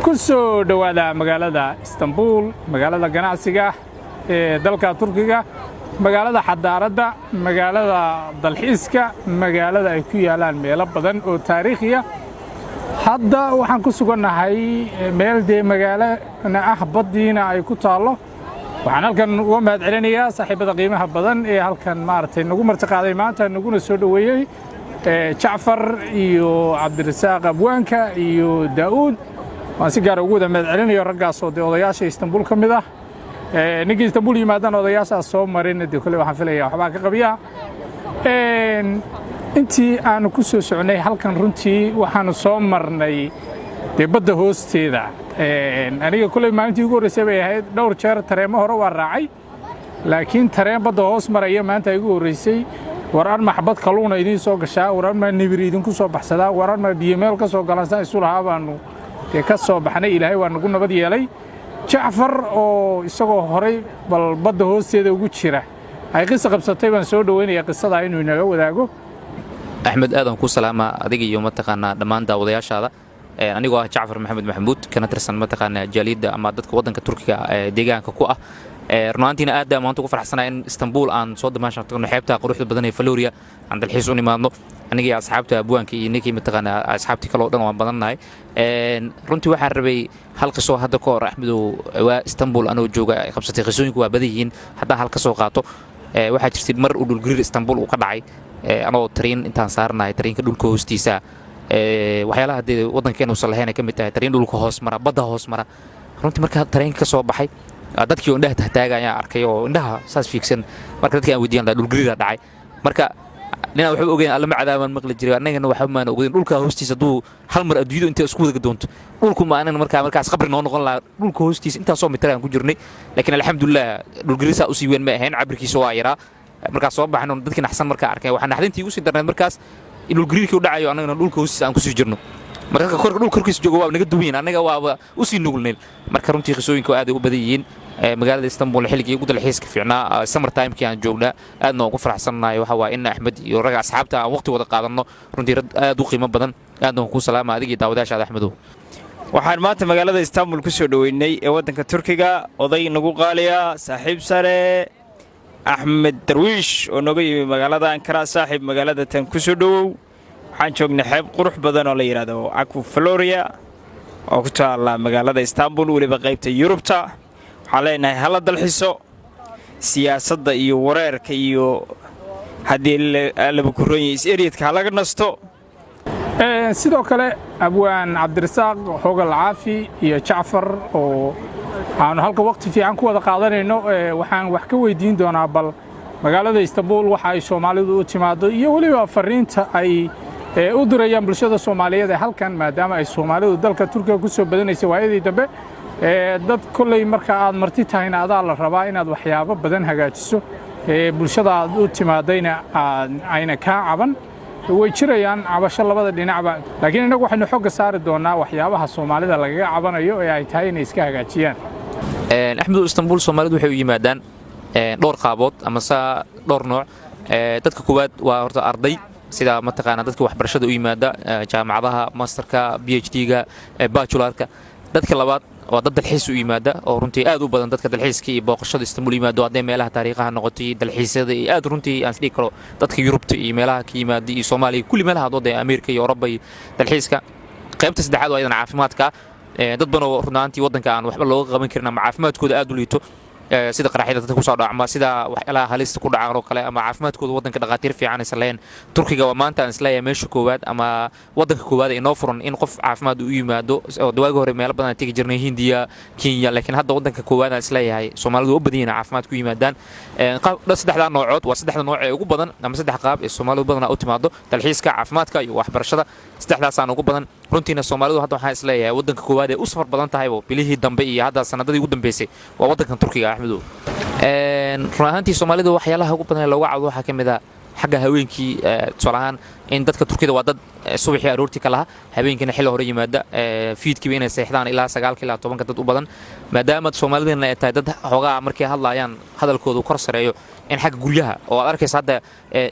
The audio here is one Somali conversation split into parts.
ku soo dhawaada magaalada Istanbul, magaalada ganacsiga ee dalka Turkiga, magaalada xadaaradda, magaalada dalxiiska, magaalada ay ku yaalaan meelo badan oo taariikhi ah. Hadda waxaan ku suganahay meel magaalana ah badiina ay ku taalo. waxaan halkan uga mahad celinayaa saaxiibada qiimaha badan ee halkan maartay nagu martiqaaday maanta naguna soo dhaweeyay Jacfar iyo Cabdirasaaq Abwaanka iyo Daawud. waan si gaar ah ugu mahad celinayo raggaas oo odayaasha Istanbul ka mid ah. ninkii Istanbul yimaadaan odayaasha soo marin kale waxaan filayaa waxba ka qabiya. intii aan ku soo soconay halkan runtii waxaan soo marnay badda hoosteeda. aniga kulay maalintii ugu horeysay bay ahayd dhowr jeer tareemo hore waa raacay, laakiin tareen badda hoos maraya maanta ugu horeysay. warar maxbad kaluuna idin soo gashaa, warar ma nibir idin ku soo baxsadaa, warar ma biyo meel ka soo galansan isu lahaa baanu ka soo baxnay. ilaahay waa nagu nabad yeelay. Jacfar oo isagoo horay bal badda hoosteeda ugu jira ay qisa qabsatay baan soo dhaweynaya qisada inuu inaga wadaago. axmed aadan ku salaama adiga iyo mataqaana dhammaan daawadayaashaada. anigoo ah Jacfar Maxamed Maxamuud kana tirsan mataqaana jaaliyada ama dadka wadanka Turkiga deegaanka ku ah. runaantiina aad baan maanta ku faraxsanahay in Istanbul aan soo damaashan tagno xeebta quruxda badan ee Florida aan dalxiis u nimaadno aniga asxaabta Abwaanka iyo ninkii mataqaana asxaabti kale oo dhan waan badannahay. runtii waxaan rabay halka soo hadda ka hor Axmedow waa Istanbul anoo jooga qabsatay qisooyinku waa badayiin hadda halka soo qaato. waxaa jirtay mar uu dhulgariir Istanbul uu ka dhacay anoo tareen intaan saarnahay tareenka dhulka hoostiisa. waxyaalaha wadankeena uusan lahayn ka mid tahay tareen dhulka hoos mara badda hoos mara. runtii marka tareenka ka soo baxay dadkii indhaha taagayaan arkay oo indhaha saas fiigsan marka dadkii aan weydiin dhulgariir dhacay. marka nina wuxuu ogeyn alla ma cadaaban maqli jiray annagana waxa ma ogeyn dhulka hoostiisa duu hal mar adduunyada inta isku wada doonto dhulku ma aanan markaas qabri noo noqon lahaa dhulka hoostiisa inta soo mitir aan ku jirnay. laakiin alxamdulillah dhulgariir saa u sii weyn ma ahayn cabrikiisa waa yaraa. markaas soo baxno dadkii naxsan marka arkay waxaan naxdintii ugu sii darneed markaas in dhulgariirkii u dhacayo annagana dhulka hoostiisa aan ku sii jirno. marka dhulka korkiisa joogo waa naga duween annaga waa u sii nuglneen. marka runtii qisooyinka aad ay u badan yihiin. magaalada Istanbul xilligii ugu dalxiiska fiicnaa summer time-kii aan joognaa aadna ugu faraxsanahay waxa waa in Axmed iyo rag asxaabta aan waqti wada qaadano runtii aad u qiimo badan. aadna ku salaama adiga daawadayaasha Axmedow. waxaan maanta magaalada Istanbul ku soo dhaweynay ee wadanka Turkiga oday nagu qaaliya saaxiib sare Axmed Darwiish oo naga yimid magaalada Ankara. saaxiib magaalada tan ku soo dhawow. waxaan joognay xeeb qurux badan oo la yiraahdo Aku Florida oo ku taala magaalada Istanbul waliba qaybta Yurubta. waxaan leenahay hala dalxiiso siyaasadda iyo wareerka iyo haddii la bukuroonyo is-eriyadka laga nasto. sidoo kale Abwaan Cabdirasaaq Hogal Caafi iyo Jacfar oo aanu halka waqti fiican ku wada qaadanayno waxaan wax ka weydiin doonaa bal magaalada Istanbul waxa ay Soomaalidu u timaado iyo waliba fariinta ay u dirayaan bulshada Soomaaliyeed halkan maadaama ay Soomaalidu dalka Turkiga ku soo badanaysay waayadii dambe. dad kulay marka aad marti tahayna adaa la rabaa inaad waxyaabo badan hagaajiso bulshada aad u timaadayna ayna ka caban way jirayaan cabasho labada dhinacba. laakiin inagu waxaynu xogga saari doonaa waxyaabaha Soomaalida lagaga cabanayo ee ay tahay inay iska hagaajiyaan. Axmedow Istanbul Soomaalidu waxay u yimaadaan dhowr qaabood ama dhowr nooc. dadka koowaad waa horta arday sida mataqaana dadka waxbarashada u yimaada jaamacadaha masterka PhD-ga bachelorka. dadka labaad waa dad dalxiis u yimaada oo runtii aad u badan dadka dalxiiska iyo booqashada Istanbul yimaado hadday meelaha taariikhaha noqotay dalxiisada iyo aad runtii aan sidii karo dadka Yurubta iyo meelaha ka yimaada iyo Soomaaliya kulli meelaha wadada Ameerika iyo Yurub iyo dalxiiska. qaybta saddexaad waa idan caafimaadka. dad badan oo runaantii wadanka aan waxba looga qaban karin ama caafimaadkooda aad u liito sida qaraxyada dadka ku soo dhacma sida waxyaalaha halista ku dhacaan oo kale ama caafimaadkooda wadanka dhaqaatiir fiican aysan lahayn. Turkiga waa maanta aan isleeyahay meesha koowaad ama wadanka koowaad ee noo furan in qof caafimaad u yimaado oo dawaaga hore meel badan tagi jirnay Hindiya Kenya laakiin hadda wadanka koowaad aan isleeyahay Soomaalidu u badan yihiin caafimaad ku yimaadaan. saddexda noocood waa saddexda nooc ee ugu badan ama saddex qaab ee Soomaalidu badan u timaado dalxiiska caafimaadka iyo waxbarashada. saddexdaas aan ugu badan runtiina Soomaalidu hadda waxaan isleeyahay wadanka koowaad ee u safar badan tahay bilihii dambe iyo hadda sanadadii ugu dambeysay waa wadanka Turkiga Axmedow. runaantii Soomaalidu waxyaalaha ugu badan ee looga cawdo waxa kamid ah xagga haweenkii tusaalahan in dadka Turkida waa dad subaxii aroortii kala habeenkina xilli hore yimaada fiidkii inay seexdaan ilaa 9 ilaa 10 dad u badan maadaama Soomaalidana ay tahay dad xogaa markay hadlayaan hadalkoodu kor sareeyo in xagga guryaha oo aad arkaysa hadda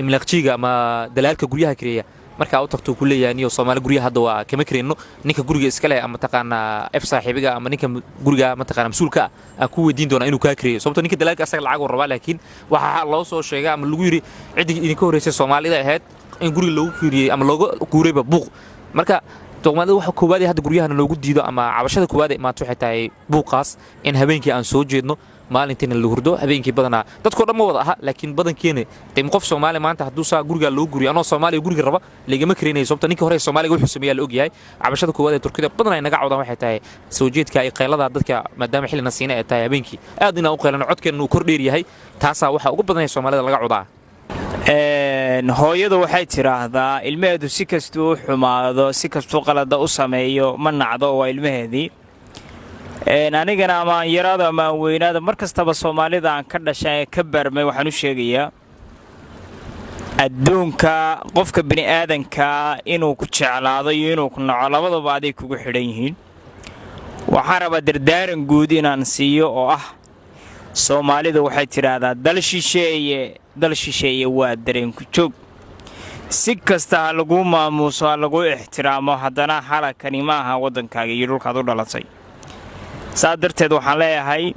imlaqjiga ama dalaalka guryaha kireeya marka u tagto ku leeyahay niyo Soomaali guriga hadda waa kama kareeno ninka guriga iska leh ama taqaana f saaxiibiga ama ninka guriga ma taqaana mas'uulka ah ku weydiin doona inuu ka kareeyo sababtoo ninka dalaalka asaga lacag raba laakiin waxa loo soo sheegay ama lagu yiri cidii idinka horeysay Soomaalida ahayd in guriga lagu kiriyay ama looga guurayba buuq marka Soomaalida waxa koobaad hadda guriyahana loogu diido ama cabashada koobaad ma waxay tahay buuqaas in habeenkii aan soo jeedno maalintiina la hurdo habeenkii badana dadku dhamma wada aha laakiin badankeena qiimo qof Soomaali maanta hadduu saa guriga loo guriyo anoo Soomaali guriga raba leegama kareenay sababta ninka hore Soomaaliga wuxuu sameeyay la og yahay cabashada koowaad ee Turkida badana inaga cawdan waxay tahay soo jeedka ay qeylada dadka maadaama xilina siina ay tahay habeenkii aad ina u qeylano codkeena uu kordheer yahay taasa waxa ugu badan Soomaalida laga cawdaa hooyadu waxay tiraahdaa ilmaheedu si kastuu u xumaado si kastuu qalada u sameeyo ma nacdo waa ilmaheedii anigana ama yaraado ama weynaado markastaba Soomaalida aan ka dhashay ka barmay waxaan u sheegayaa adduunka qofka bini aadanka inuu ku jeclaado iyo inuu ku naco labadaba aday kugu xidhan yihiin waxaan rabaa dardaaran guud inaan siiyo oo ah Soomaalida waxay tiraahdaa dal shisheeye waa dareenku joog si kasta lagu maamuuso lagu ixtiraamo haddana halakani ma aha wadankaaga iyo dhulkaad u dhalatay saadarteed waxaan leeyahay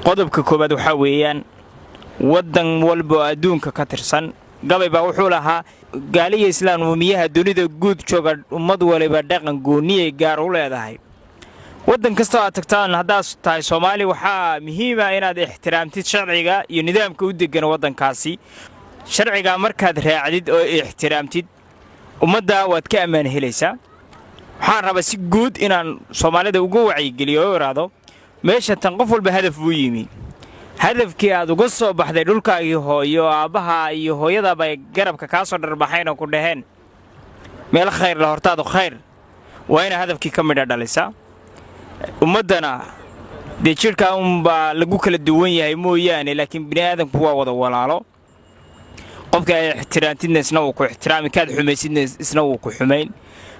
qodobka koobaad waxa weeyaan wadan walba adduunka ka tirsan gabay baa wuxuu lahaa gaaliga islaamiyaha dunida guud jooga ummad waliba dhaqan gooniye gaar u leedahay wadan kasta oo tagtaan haddaad tahay Soomaali waxa muhiim ah inaad ixtiraamtid sharciga iyo nidaamka u degan wadankaasi sharciga markaad raacdid oo ixtiraamtid ummadda waad ka amaan helaysaa waxaan rabaa si guud inaan Soomaalida ugu wacyigeliyo oo raado meesha tan qof walba hadaf uu yimi hadafkii aad uga soo baxday dhulkaagii hooyo aabaha iyo hooyada bay garabka ka soo dharbaxayna ku dhaheen meel khayr la hortaado khayr waa in hadafkii ka midha dhalisaa ummadana de jirka baa lagu kala duwan yahay mooyaane laakiin bini aadanku waa wada walaalo qofka ay ixtiraamtidna isna uu ku ixtiraami kaad xumaysidna isna uu ku xumayn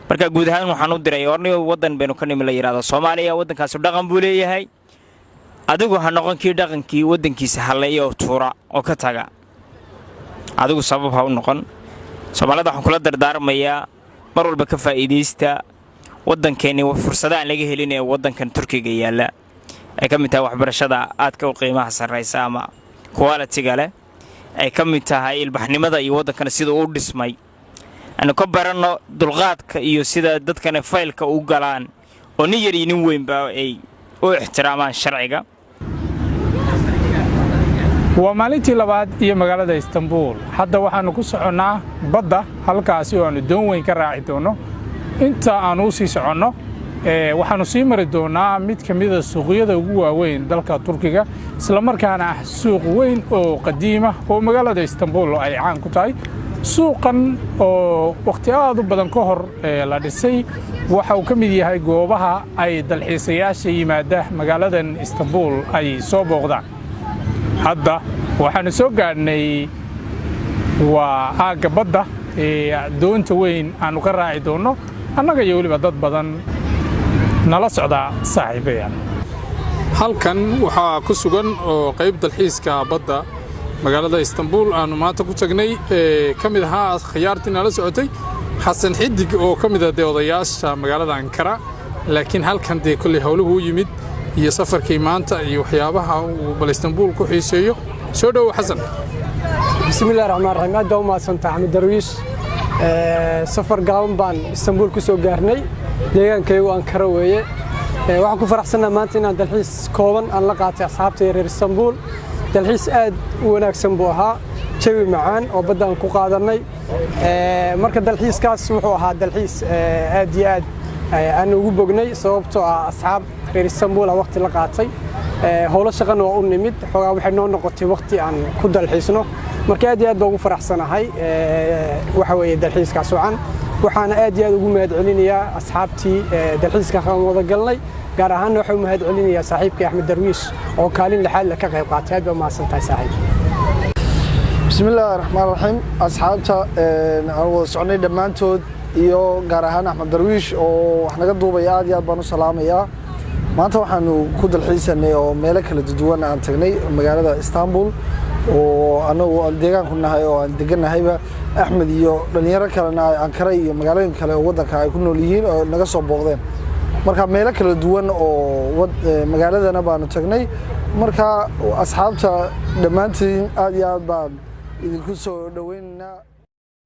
marka guud ahaan waxaan u diray orniyo wadan baynu ka nimi la yiraahdo Soomaaliya wadankaas dhaqan buu leeyahay adigu ha noqonkii dhaqankii wadankiisa haleeyo tuura oo ka taga adigu sabab ha u noqon Soomaalida waxaan kula dardaarmayaa mar walba ka faa'iideysta wadankeeni fursadaha laga helin ee wadankan Turkiga yaala ay ka mid tahay waxbarashada aadka u qiimaha sareysa ama quality-ga leh ay ka mid tahay ilbaxnimada iyo wadankan sida uu dhismay أنا كبرنا دلغات كيوسيدا دت كان فايل كأوجلان ونيجي نوين بأي واحترامان شرعية. ومالتي لبعض هي مقالة إسطنبول حتى وحنا كسرنا بدأ هالكاسي وندون وين كراعيتونه أنت أنوسي سرنا وحنا سيمر دونا ميت كمية السوقية دجوا وين دلك تركيا سلامر كان سوق وين أو قديمة هو مقالة إسطنبول أي عام كتاي سوقا أو وقتها بدن كهر لدسي وحاو كمية هاي جوابها أي دلحيسياشي ماده مقالة إسطنبول أي صوب وغدا هذا وحنا سوقني وعقبضة دونت وين أنو كراعي دونه أنا جايولي بدن nala socda saaxiibeen halkan waxa ku sugan oo qayb dalxiiska badda magaalada Istanbul aanu maanta ku tagnay kamid ahaa khiyaartii nala socotay Xasan Xidig oo kamid ah odayaasha magaalada Ankara laakiin halkan de kulli hawluhu yimid iyo safarkii maanta iyo waxyaabaha uu bal Istanbul ku xiiseeyo soo dhaw Xasan bismillaahir rahmaanir rahiim aad ma santa Ahmed Darwish safar gaaban baan Istanbul ku soo gaarnay deegaankaygu Ankara weeye waxaan ku faraxsanahay maanta inaan dalxiis kooban aan la qaatay asxaabtay reer Istanbul dalxiis aad u wanaagsan buu ahaa jawi macaan oo badda ku qaadanay marka dalxiiskaas wuxuu ahaa dalxiis aad iyo aad aan ugu bognay sababtoo ah asxaab reer Istanbul waqti la qaatay howlo shaqana waa u nimid xogaa waxay noo noqotay waqti aan ku dalxiisno marka aad iyo aad baan ugu faraxsanahay waxa weeye dalxiiskaas wacan waxaan aad iyo aad ugu mahad celinayaa asxaabtii dalxiiska aan wada galnay gaar ahaan waxaan u mahad celinayaa saaxiibkay Ahmed Darwish oo kaalin laxaad ka qayb qaatay aad baan mahadsantahay saaxiib bismillaahir rahmaanir rahiim asxaabta aan wada soconay dhamaantood iyo gaar ahaan Ahmed Darwish oo wax naga duubay aad iyo aad baan u salaamayaa maanta waxaanu ku dalxiisanay oo meelo kala duwan aan tagnay magaalada Istanbul oo anagu aan deegaanku nahay oo aan deganahayba Axmed iyo dhalinyaro kalena Ankara iyo magaalooyin kale oo wadanka ay ku nool yihiin oo naga soo booqdeen marka meelo kala duwan oo magaaladana baanu tagnay marka asxaabta dhamaantiin aad iyo aad baan idinku soo dhaweynaa